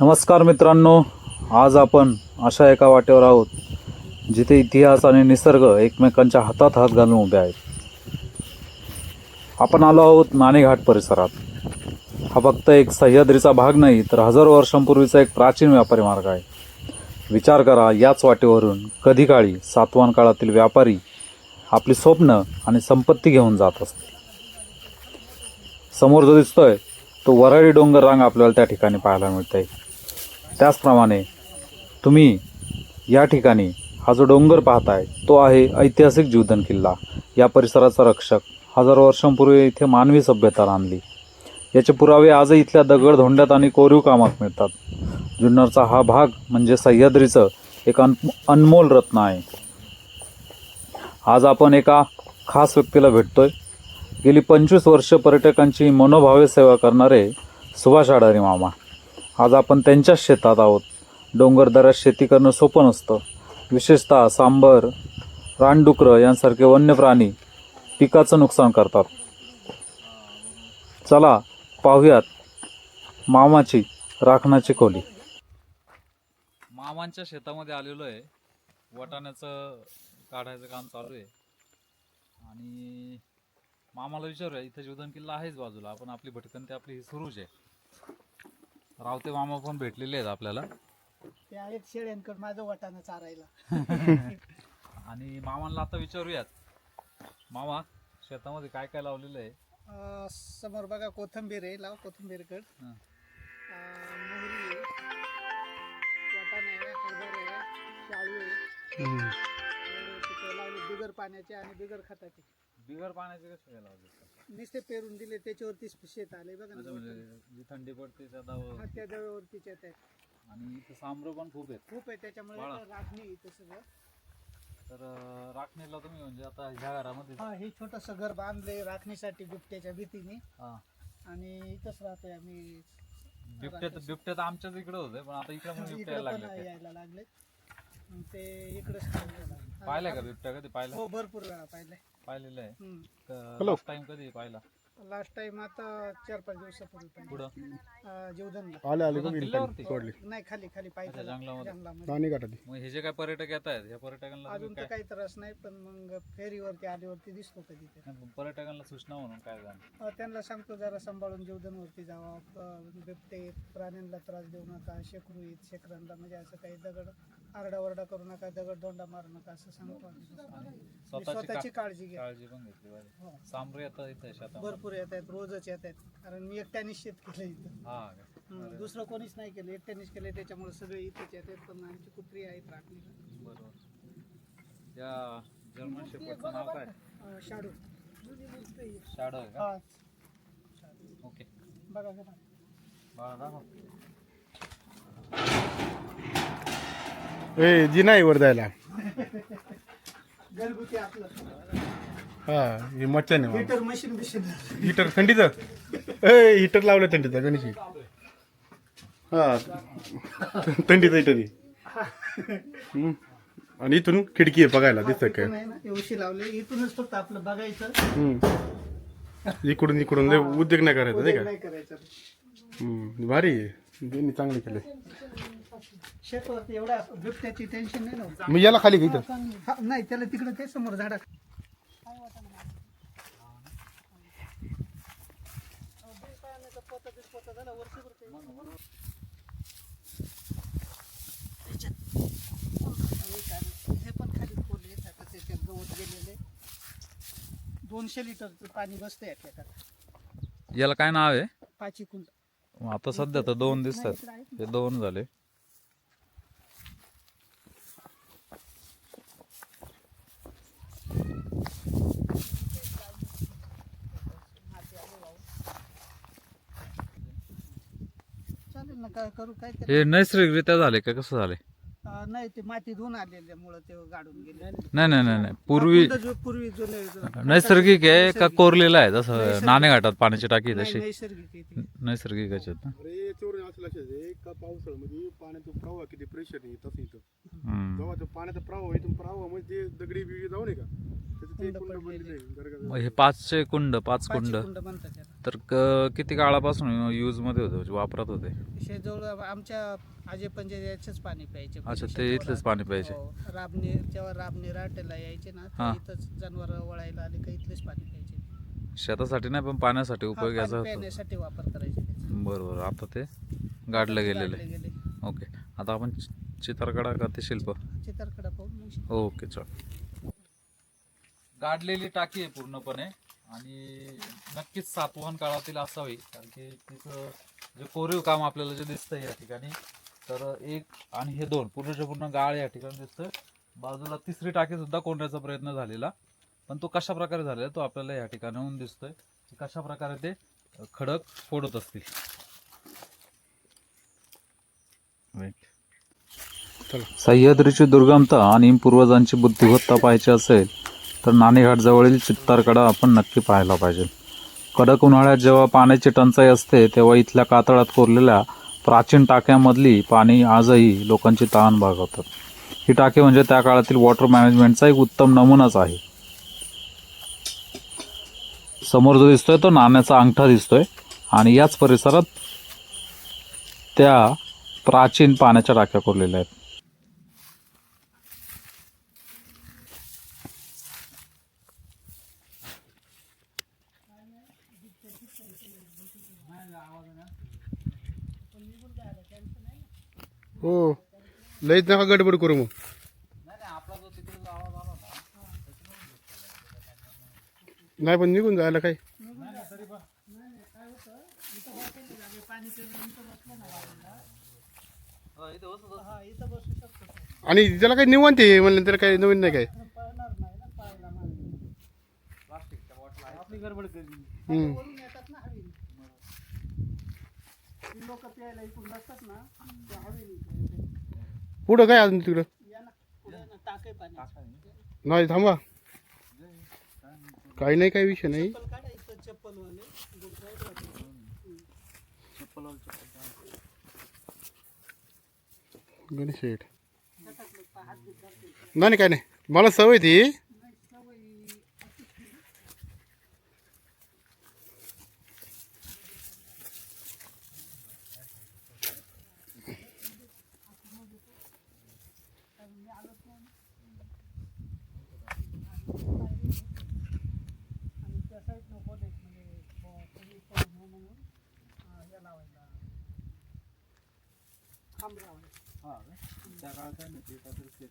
नमस्कार मित्रांनो, आज आपण अशा एका वाटेवर आहोत जिथे इतिहास आणि निसर्ग एकमेकांच्या हातात हात घालून उभे आहेत. आपण आलो आहोत नाणेघाट परिसरात. हा फक्त एक सह्याद्रीचा भाग नाही, तर हजारो वर्षांपूर्वीचा एक प्राचीन व्यापारी मार्ग आहे. विचार करा, याच वाटेवरून कधी काळी सातवाहन काळातील व्यापारी आपली स्वप्न आणि संपत्ती घेऊन जात असतील. समोर जो दिसतोय तो वऱ्हाडी डोंगर रांग आपल्याला त्या ठिकाणी पाहायला मिळते. त्याचप्रमाणे तुम्ही या ठिकाणी हा जो डोंगर पाहताय तो आहे ऐतिहासिक जीवधन किल्ला. या परिसराचा रक्षक हजारो वर्षांपूर्वी इथे मानवी सभ्यता आणली. याचे पुरावे आजही इथल्या दगडधोंड्यात आणि कोरीव कामात मिळतात. जुन्नरचा हा भाग म्हणजे सह्याद्रीचं एक अनमोल रत्न आहे. आज आपण एका खास व्यक्तीला भेटतोय. गेली 25 वर्ष पर्यटकांची मनोभावे सेवा करणारे सुभाष आडारी मामा. आज आपण त्यांच्याच शेतात आहोत. डोंगरदऱ्यात शेती करणं सोपं नसतं. विशेषतः सांबर, रानडुकरं यांसारखे वन्य प्राणी पिकाचं नुकसान करतात. चला पाहूयात मामाची राखणाची खोली. मामांच्या शेतामध्ये आलेलो आहे. वाटाण्याचं काढायचं काम चालू आहे आणि मामाला विचारूया. इथं जीवधन किल्ला आहेच बाजूला, आपण आपली भटकंती आपली ही सुरूच आहे. रावते मामा पण भेटलेले आहेत आपल्याला. ते आहेत शेळ्यांकडे माझं वाटाणा चारायला. आणि मामांना आता विचारूयात, मामा शेतामध्ये काय काय लावलेलं आहे? समोर बघा कोथिंबीर आहे, लाव कोथिंबीरकड. मोहरी आहे, वाटाणा आहे, हरभरा आहे, शाळू आहे. तिथे लावले बिगर पाण्याचे आणि बिगर खताचे. बिगर पाण्याचे कसे काय लावले? नुसते पेरून दिले, त्याच्यावरती शेत आले बघा ना. जी थंडी पडते त्या त्या जवळवरतीच येत आहेत. आणि इथं सांबर पण खूप आहेत. खूप आहे, त्याच्यामुळे राखणी इथं सगळं. तर राखणीला तुम्ही म्हणजे आता ह्या घरामध्ये हे छोटंसं घर बांधले राखणीसाठी बिबट्याच्या भीतीने. आणि इथंच राहतोय आम्ही. बिबट्यात आमच्याच इकडे होते, पण आता इकडे यायला लागले. ते इकडेच पाहिलंय का बिबट्या? कधी पाहिलं? हो, भरपूर वेळा पाहिलेलं आहे. लास्ट टाइम कधी पाहिला? लास्ट टाइम आता 4-5 दिवसापूर्वी पुढं जीवधनला नाही, खाली पाहिजे जंगलामध्ये. मग हे जे काय पर्यटक येत आहेत, या पर्यटकांना अजून तर काही त्रास नाही, पण मग फेरीवरती आल्यावरती दिसतो कधी. पर्यटकांना सूचना म्हणून काय झालं? त्यांना सांगतो जरा सांभाळून जीवधनवरती जावा. बिबटे प्राण्यांना त्रास देऊ नका. शेकरू येत शेकरांना म्हणजे असं काही दगड आरडाओरडा करू नका, दगड दोंडा मारू नका असं सांगतो. स्वतःची काळजी घ्या. काळजी पण घेतली पाहिजे. सांबर येतात इथे शेतात भरपूर येत आहेत, रोजच येत आहेत. कारण मी एकट्यानेच शेत केलं इथं. दुसरं कोणीच नाही केलं, एकट्यानेच केलं. त्याच्यामुळे सगळे इथेच येतात. पण आमची कुत्री आहेत राखली. बरोबर. या जर्मन शेपर्डचं नाव काय? शाडू. शाडू आहे का? ओके, बघा बघा. जी नाही वर जायला. घरगुती आपलं. हे मच्छाने हीटर मशीन बिशीन. हिटर थंडीचं. हिटर लावलं थंडीचं गणेश. थंडीचं हिटर. आणि इथून खिडकी आहे बघायला दिसत काय? उशी लावले इथूनच फक्त आपलं बघायचं. इकडून लय उद्योग नाही करायचा नाही नाही करायचं. का? भारी आहे, चांगले केले. शेतावरती एवढा बिबट्याची टेन्शन नाही ना. मी याला खाली घेतो. नाही, त्याला तिकडे ते समोर झाडा. हे पण खाली खोले, त्याच्यात गवत गेलेले. 200 लिटरचं पाणी बसतंय याच्यात. याला काय नाव आहे? पाची कुंड. आता सध्या तर 2 दिसतात. हे 2 झाले. चालेल ना, काय करू काय हे नैसर्गिकरित्या झाले का कसं झाले? नाही, ते माती धुवून आलेल्यामुळे ते गाडून गेले. नाही, पूर्वी पूर्वी जुने नैसर्गिक आहे का कोरलेला आहे? जसं नाणेघाटात पाण्याची टाकी तशी नैसर्गिक आहे ते. नैसर्गिक याच्यात. असं लक्षात आहे का पावसाळ्यामध्ये पाण्याचा प्रवाह किती प्रेशर येत असं इथं हम्म. जेव्हा तो पाण्याचा प्रवाह इथून प्रवाह म्हणजे दगडी बिगडी जाऊ नये का त्याचं ते कुंड कुंड पडलेले. बनलेलं आहे दर्गा मग हे पाच कुंड पाची कुंड म्हणतात त्याला. तर किती काळापासून यूज मध्ये होते, म्हणजे वापरात होते? शेजवळ आमच्या आजे पंजे याचंच पाणी प्यायचे. अच्छा, म्हणजे ते शेतावर इथलेच पाणी प्यायचे. हो. राबणी जेव्हा राबणी राटेला यायचे ना हा. तर इथंच जनावर वळायला आले का इथलेच पाणी प्यायचे. शेतासाठी नाही पण पाण्यासाठी हा, उपयोगी पाणी असं होतं. पिण्यासाठी वापर करायचे त्याचा. बरोबर. आता ते गाडलं गेलेलं गाडले आहे. गेले. ओके, आता आपण चित्रकडा का ते शिल्प? चित्रकडा पाहून मग ओके, चल. गाडलेली टाकी आहे पूर्णपणे आणि नक्कीच सातवाहन काळातील असावी, कारण की तिचं जे कोरीव काम आपल्याला जे दिसतंय या ठिकाणी, तर एक आणि हे दोन पूर्णच्या पूर्ण गाळ या ठिकाणी दिसतंय. बाजूला तिसरी टाकी सुद्धा कोंडण्याचा प्रयत्न झालेला, पण तो कशा प्रकारे झालेला तो आपल्याला या ठिकाणाहून दिसतोय. कशा प्रकारे ते खडक फोडत असतील. सह्याद्रीची दुर्गमता आणि पूर्वजांची बुद्धिमत्ता पाहायची असेल तर नाणेघाट जवळील चित्तारकडा आपण नक्की पाहायला पाहिजे. कडक उन्हाळ्यात जेव्हा पाण्याची टंचाई असते तेव्हा इथल्या कातळात कोरलेल्या प्राचीन टाक्यांमधली पाणी आजही लोकांची तहान भागवतात. ही टाकी म्हणजे त्या काळातील वॉटर मॅनेजमेंटचा एक उत्तम नमुनाच आहे. समोर जो दिसतोय तो नाण्याचा अंगठा दिसतोय आणि याच परिसरात त्या प्राचीन पाण्याच्या टाक्या कोरलेल्या आहेत. हो लईच नका गडबड करू मग. नाही पण निघून जायला काय हा इथं बसू शकतो. आणि त्याला काही निवांत आहे म्हणलं त्याला काही नवीन नाही काय. पळणार नाही ना पाहायला मागे. आपली गडबड केली. वरून येतात ना हवेने. ती लोक प्यायला इकडून बसतात ना त्या हवेने. पुढं काय अजून तिकडं या ना पुढे ना टाके पाणी. नाही थांबा काही नाही काही विषय नाही. चप्पल काढायचं चप्पलवाले. गणेश शेठ नाही काय नाही मला सवय ती. आणि त्या साईडनं बोलायचं म्हणजे कोणी पडू नये म्हणून हे लावायला खांब लावायला. ते-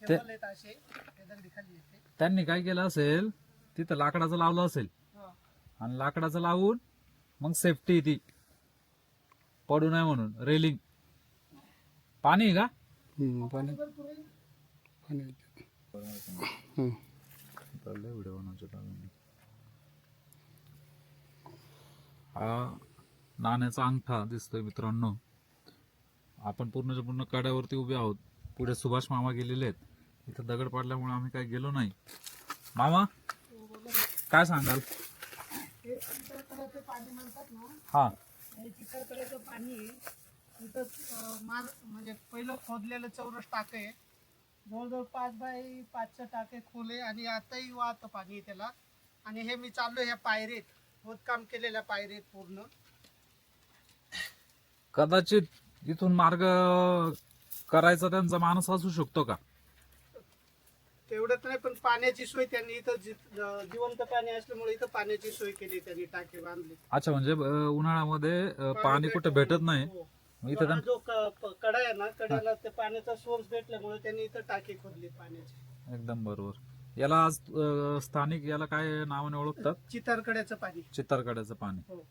केबल आहेत असे ते दगडी खाली येते. त्यांनी काय केलं असेल, तिथं लाकडाचं लावलं असेल हा. आणि लाकडाचं लावून मग सेफ्टी ती पडू नये म्हणून रेलिंग. पाणी आहे का? पाणी भरपूर आहे. व्हिडिओ हा नाण्याचा अंगठा दिसतोय मित्रांनो. आपण पूर्णच्या पूर्ण कड्यावरती उभे आहोत. पुढे सुभाष मामा गेलेले आहेत. इथं दगड पडल्यामुळे आम्ही काही गेलो नाही. मामा काय सांगाल? हे चिखलकड्याचं पाणी म्हणतात ना, हा, हे चिखलकड्याचं पाणी इथं म्हणजे पहिलं खोदलेलं चौरस टाक आहे. जवळजवळ 5 बाय 5चं टाके खोले आणि आताही वाहतं पाणी त्याला. आणि हे मी चाललो ह्या पायरीत खोदकाम केलेल्या पायरीत पूर्ण. कदाचित इथून मार्ग करायचा त्यांचा मानस असू शकतो का? तेवढंच नाही पण पाण्याची सोय त्यांनी इथं जिवंत पाणी असल्यामुळे इथं पाण्याची सोय केली त्यांनी, टाके बांधले. अच्छा, म्हणजे उन्हाळ्यामध्ये पाणी कुठे भेटत नाही. हो. मग इथं हा जो कडा आहे ना, कड्याला ते पाण्याचा सोर्स भेटल्यामुळे त्यांनी इथं टाके खोदली पाण्याची. एकदम बरोबर. याला आज स्थानिक याला काय नावाने ओळखतात? चितारकड्याचं पाणी. चित्तारकड्याचं पाणी. हो.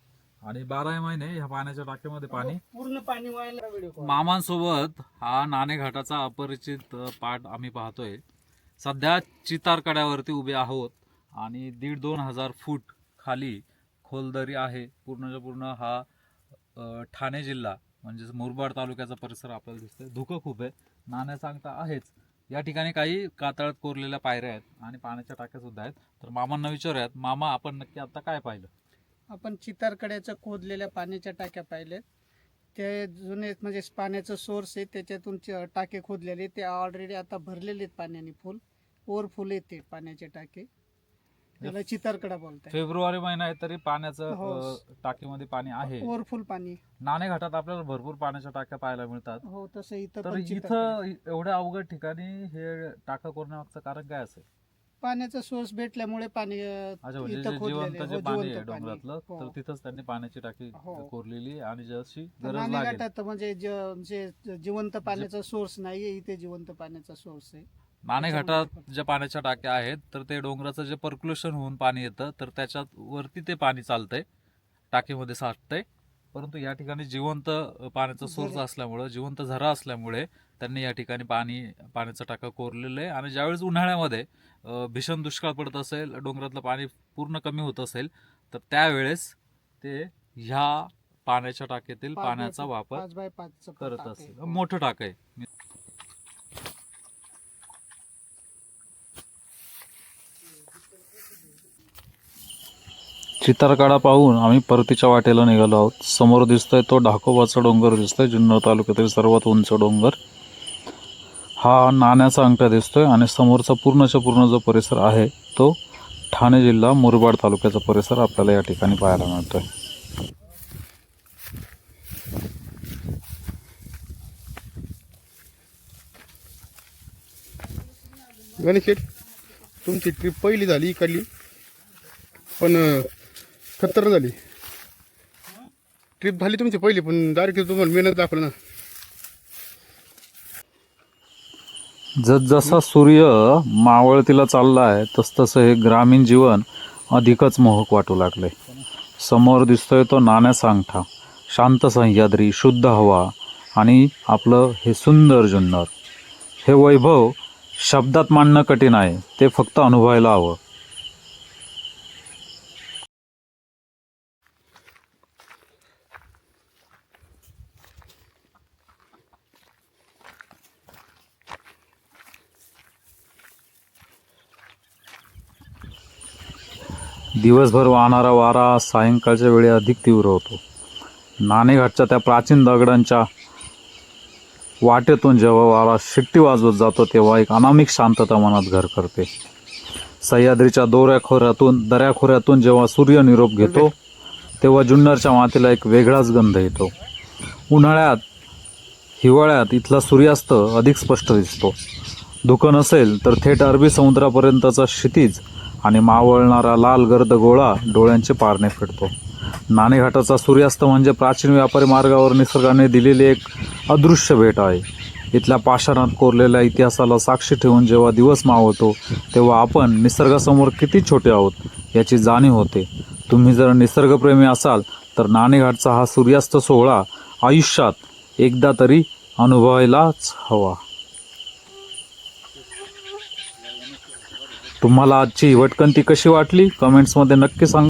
आणि 12 महिने ह्या पाण्याच्या टाक्यामध्ये पाणी. पूर्ण पाणी व्हायला व्हिडिओ. मामांसोबत हा नाणेघाटाचा अपरिचित पाठ आम्ही पाहतोय. सध्या चितारकड्यावरती उभे आहोत आणि 1,500-2 हजार फूट खाली खोलदरी आहे. पूर्णच्या पूर्ण हा ठाणे जिल्हा म्हणजेच मुरबाड तालुक्याचा परिसर आपल्याला दिसतोय. धुकं खूप आहे. नाण्याचा अंगठा आहेच. या ठिकाणी काही कातळात कोरलेल्या पायऱ्या आहेत आणि पाण्याच्या टाक्या सुद्धा आहेत. तर मामांना विचारूयात, मामा आपण नक्की आता काय पाहिलं? आपण चितारकड्याचं खोदलेल्या पाण्याच्या टाक्या पाहिल्यात. ते जुने म्हणजे पाण्याचं सोर्स आहे, त्याच्यातून टाके खोदलेले, ते ऑलरेडी आता भरलेले आहेत पाण्याने, फुल ओव्हरफुल येते पाण्याचे टाके. त्याला चितारकडा बोलतात. फेब्रुवारी महिना आहे तरी पाण्याचं हो. टाकीमध्ये पाणी आहे. ओव्हरफुल पाणी. नाणेघाटात आपल्याला भरपूर पाण्याच्या टाक्या पाहायला मिळतात. हो, तसं इथं तर पण चितारकडा. इथं एवढ्या अवघड ठिकाणी हे टाका कोरण्यामागचं कारण काय असेल? पाण्याचा सोर्स भेटल्यामुळे पाणी अच्छा, म्हणजे इथं जे खोदलेलं जिवंत आहे. जे हो, पाणी जिवंत आहे पाणी. डोंगरातलं, हो. तर तिथंच त्यांनी पाण्याची टाकी हो. कोरलेली आणि जशी गरज लागेल. नाणेघाटात म्हणजे जे जिवंत पाण्याचा सोर्स नाहीये, इथे जिवंत पाण्याचा सोर्स आहे. नाणेघाटात ज्या पाण्याच्या टाक्या आहेत तर ते डोंगराचं जे पर्क्युलेशन होऊन पाणी येतं तर त्याच्यात वरती ते पाणी चालतंय, टाकीमध्ये साठतंय. परंतु या ठिकाणी जिवंत पाण्याचा सोर्स झरे. असल्यामुळं, जिवंत झरा असल्यामुळे त्यांनी या ठिकाणी पाण्याचा टाका कोरलेलं आहे. आणि ज्यावेळेस उन्हाळ्यामध्ये भीषण दुष्काळ पडत असेल, डोंगरातलं पाणी पूर्ण कमी होत असेल, तर त्यावेळेस ते ह्या पाण्याच्या टाकीतील पाण्याचा वापर 5x5 करत असेल. मोठं टाक आहे. चितारकाडा पाहून आम्ही परतीच्या वाटेला निघालो आहोत. समोर दिसतोय तो ढाकोबाचा डोंगर दिसतोय, जुन्नर तालुक्यातील सर्वात उंच डोंगर. हा नाण्याचा अंगठा दिसतोय आणि समोरचा पूर्णच्या पूर्ण जो परिसर आहे तो ठाणे जिल्हा मुरबाड तालुक्याचा परिसर आपल्याला या ठिकाणी पाहायला मिळतोय. गणेश शेठ, तुमची ट्रिप पहिली झाली इकडली, पण खतरनाक झाली. ट्रिप झाली तुमची पहिली, पण डायरेक्ट तुम्हाला मेहनत दाखवलं ना. जसजसा सूर्य मावळतीला चाललाय तसतसं हे ग्रामीण जीवन अधिकच मोहक वाटू लागले. समोर दिसतोय तो नाण्याचा अंगठा, शांत सह्याद्री, शुद्ध हवा आणि आपलं हे सुंदर जुन्नर. हे वैभव शब्दात मांडणं कठीण आहे, ते फक्त अनुभवायला हवं. दिवसभर वाहणारा वारा सायंकाळच्या वेळी अधिक तीव्र होतो. नाणेघाटच्या त्या प्राचीन दगडांच्या वाटेतून जेव्हा वारा शिट्टी वाजवत जातो तेव्हा एक अनामिक शांतता मनात घर करते. सह्याद्रीच्या दऱ्याखोऱ्यातून जेव्हा सूर्य निरोप घेतो तेव्हा जुन्नरच्या मातीला एक वेगळाच गंध येतो. उन्हाळ्यात, हिवाळ्यात इथला सूर्यास्त अधिक स्पष्ट दिसतो. धुकं नसेल तर थेट अरबी समुद्रापर्यंतचा क्षितिज आणि मावळणारा लाल गर्द गोळा डोळ्यांचे पारणे फेडतो. नाणेघाटाचा सूर्यास्त म्हणजे प्राचीन व्यापारी मार्गावर निसर्गाने दिलेली एक अदृश्य भेट आहे. इथल्या पाषाणात कोरलेल्या इतिहासाला साक्षी ठेवून जेव्हा दिवस मावळतो तेव्हा आपण निसर्गासमोर किती छोटे आहोत याची जाणीव होते. तुम्ही जर निसर्गप्रेमी असाल तर नाणेघाटचा हा सूर्यास्त सोहळा आयुष्यात एकदा तरी अनुभवायलाच हवा. तुम्हाला आजची ही भटकंती कशी वाटली कमेंट्समध्ये नक्की सांगा.